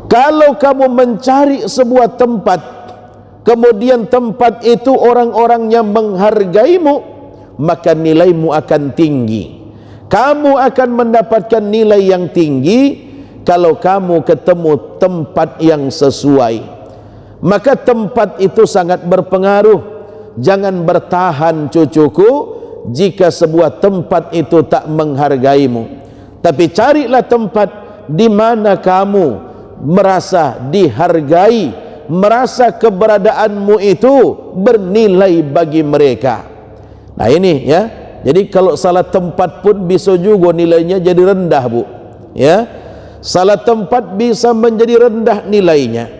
Kalau kamu mencari sebuah tempat, kemudian tempat itu orang-orangnya menghargaimu, maka nilaimu akan tinggi. Kamu akan mendapatkan nilai yang tinggi kalau kamu ketemu tempat yang sesuai. Maka tempat itu sangat berpengaruh. Jangan bertahan cucuku jika sebuah tempat itu tak menghargaimu. Tapi carilah tempat di mana kamu merasa dihargai, merasa keberadaanmu itu bernilai bagi mereka. Nah ini ya. Jadi kalau salah tempat pun bisa juga nilainya jadi rendah, Bu. Ya. Salah tempat bisa menjadi rendah nilainya.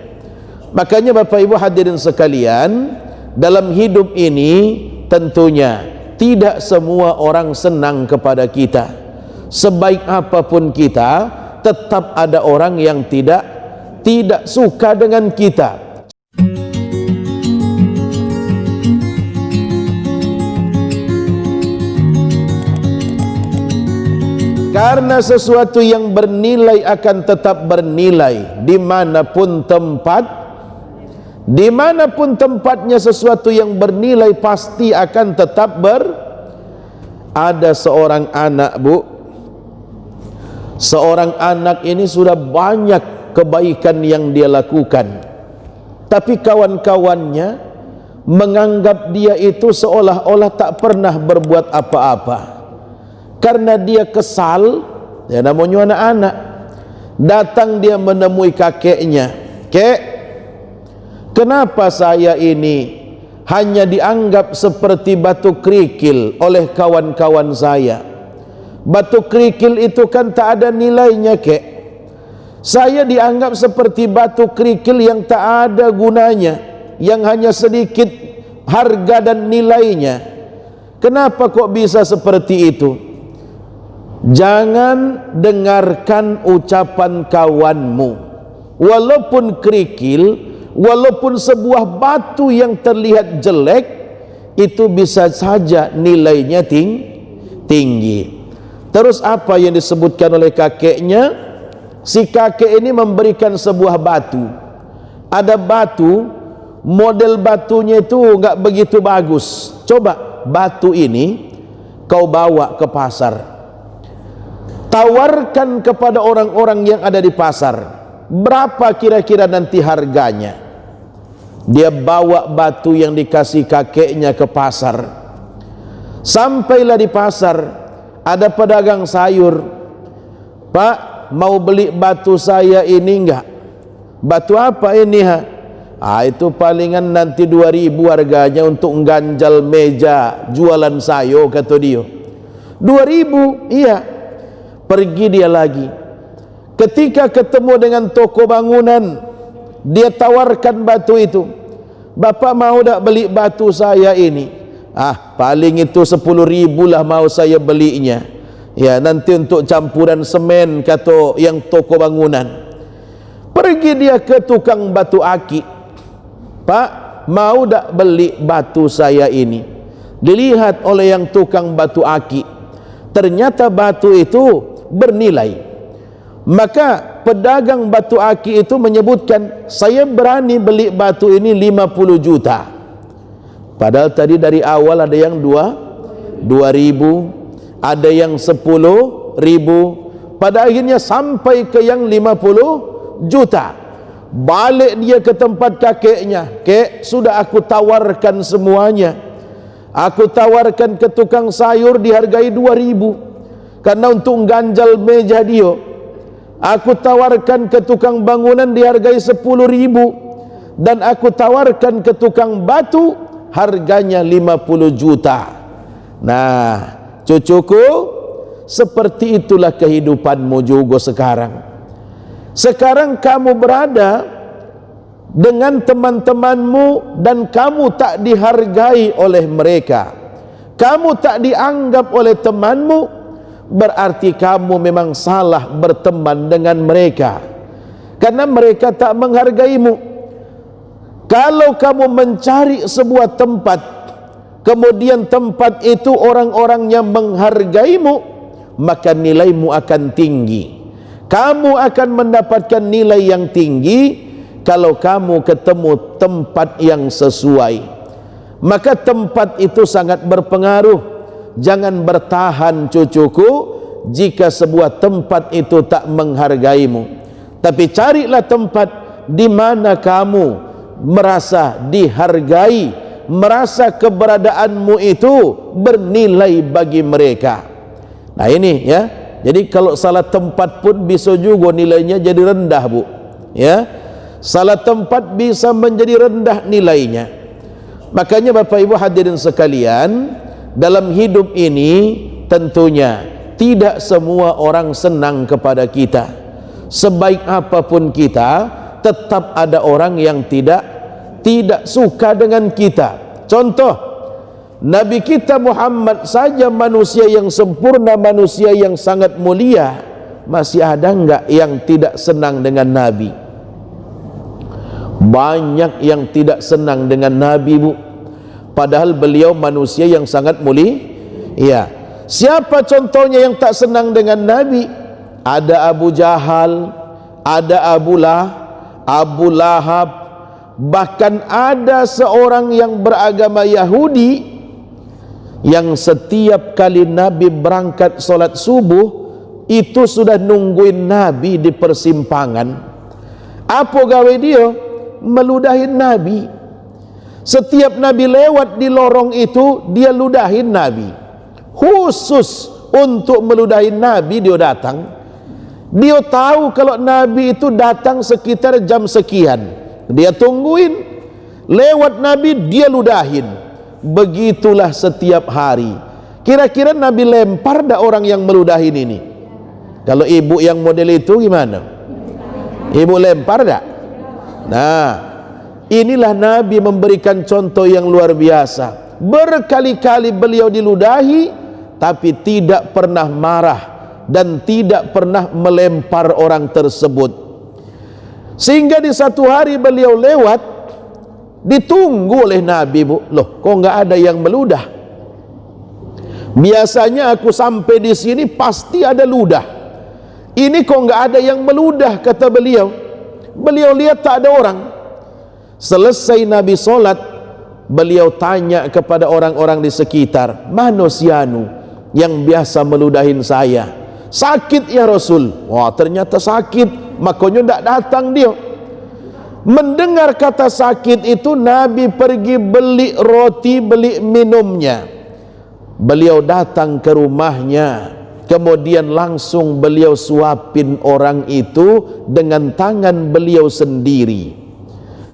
Makanya Bapak Ibu hadirin sekalian, dalam hidup ini tentunya tidak semua orang senang kepada kita. Sebaik apapun kita, tetap ada orang yang tidak suka dengan kita. Karena sesuatu yang bernilai akan tetap bernilai dimanapun tempatnya. Sesuatu yang bernilai pasti akan tetap ada seorang anak, Bu. Seorang anak ini sudah banyak kebaikan yang dia lakukan, tapi kawan-kawannya menganggap dia itu seolah-olah tak pernah berbuat apa-apa. Karena dia kesal, ya namanya anak-anak, datang dia menemui kakeknya. Kek, kenapa saya ini hanya dianggap seperti batu kerikil oleh kawan-kawan saya? Batu kerikil itu kan tak ada nilainya, Kek. Saya dianggap seperti batu kerikil yang tak ada gunanya, yang hanya sedikit harga dan nilainya. Kenapa kok bisa seperti itu? Jangan dengarkan ucapan kawanmu. Walaupun kerikil, walaupun sebuah batu yang terlihat jelek, itu bisa saja nilainya tinggi. Terus apa yang disebutkan oleh kakeknya? Si kakek ini memberikan sebuah batu. Ada batu, model batunya itu enggak begitu bagus. Coba batu ini kau bawa ke pasar, tawarkan kepada orang-orang yang ada di pasar. Berapa kira-kira nanti harganya? Dia bawa batu yang dikasih kakeknya ke pasar. Sampailah di pasar, ada pedagang sayur. Pak, mau beli batu saya ini enggak? Batu apa ini, ha? Itu palingan nanti 2.000 harganya untuk ganjal meja jualan sayur, kata dia. 2.000, iya. Pergi dia lagi. Ketika ketemu dengan toko bangunan, dia tawarkan batu itu. Bapak mau tak beli batu saya ini? Paling itu 10.000 lah mau saya belinya. Ya, nanti untuk campuran semen, kata yang toko bangunan. Pergi dia ke tukang batu aki. Pak, mau tak beli batu saya ini? Dilihat oleh yang tukang batu aki. Ternyata batu itu bernilai. Maka pedagang batu aki itu menyebutkan, saya berani beli batu ini 50 juta. Padahal tadi dari awal ada yang 2.000, ada yang 10.000, pada akhirnya sampai ke yang 50 juta. Balik dia ke tempat kakeknya. Kek, sudah aku tawarkan semuanya. Aku tawarkan ke tukang sayur dihargai 2.000 karena untuk ganjal meja dia. Aku tawarkan ke tukang bangunan dihargai 10.000, dan aku tawarkan ke tukang batu harganya 50 juta. Nah, cucuku, seperti itulah kehidupanmu juga sekarang. Sekarang kamu berada dengan teman-temanmu dan kamu tak dihargai oleh mereka. Kamu tak dianggap oleh temanmu, berarti kamu memang salah berteman dengan mereka, karena mereka tak menghargaimu. Kalau kamu mencari sebuah tempat, kemudian tempat itu orang-orangnya menghargaimu, maka nilaimu akan tinggi. Kamu akan mendapatkan nilai yang tinggi kalau kamu ketemu tempat yang sesuai. Maka tempat itu sangat berpengaruh. Jangan bertahan cucuku jika sebuah tempat itu tak menghargaimu. Tapi carilah tempat di mana kamu merasa dihargai, merasa keberadaanmu itu bernilai bagi mereka. Nah ini ya. Jadi kalau salah tempat pun bisa juga nilainya jadi rendah, Bu. Ya. Salah tempat bisa menjadi rendah nilainya. Makanya Bapak Ibu hadirin sekalian, dalam hidup ini tentunya tidak semua orang senang kepada kita. Sebaik apapun kita, tetap ada orang yang tidak suka dengan kita. Contoh, Nabi kita Muhammad saja manusia yang sempurna, manusia yang sangat mulia, masih ada enggak yang tidak senang dengan Nabi? Banyak yang tidak senang dengan Nabi, Bu. Padahal beliau manusia yang sangat mulia. Ya. Siapa contohnya yang tak senang dengan Nabi? Ada Abu Jahal, ada Abu Lahab, bahkan ada seorang yang beragama Yahudi yang setiap kali Nabi berangkat solat subuh itu sudah nungguin Nabi di persimpangan. Apa gawe dia? Meludahin Nabi. Setiap Nabi lewat di lorong itu, dia ludahin Nabi. Khusus untuk meludahin Nabi dia datang. Dia tahu kalau Nabi itu datang sekitar jam sekian, dia tungguin. Lewat Nabi dia ludahin. Begitulah setiap hari. Kira-kira Nabi lempar dah orang yang meludahin ini? Kalau ibu yang model itu gimana? Ibu lempar dah? Nah, inilah Nabi memberikan contoh yang luar biasa. Berkali-kali beliau diludahi, tapi tidak pernah marah dan tidak pernah melempar orang tersebut. Sehingga di satu hari beliau lewat, ditunggu oleh Nabi, Bu. Loh, kok nggak ada yang meludah? Biasanya aku sampai di sini pasti ada ludah. Ini kok nggak ada yang meludah, kata beliau. Beliau lihat tak ada orang. Selesai Nabi solat, beliau tanya kepada orang-orang di sekitar, mana si anu yang biasa meludahin saya? Sakit ya Rasul. Wah, ternyata sakit, makanya tidak datang dia. Mendengar kata sakit itu, Nabi pergi beli roti, beli minumnya. Beliau datang ke rumahnya, kemudian langsung beliau suapin orang itu dengan tangan beliau sendiri.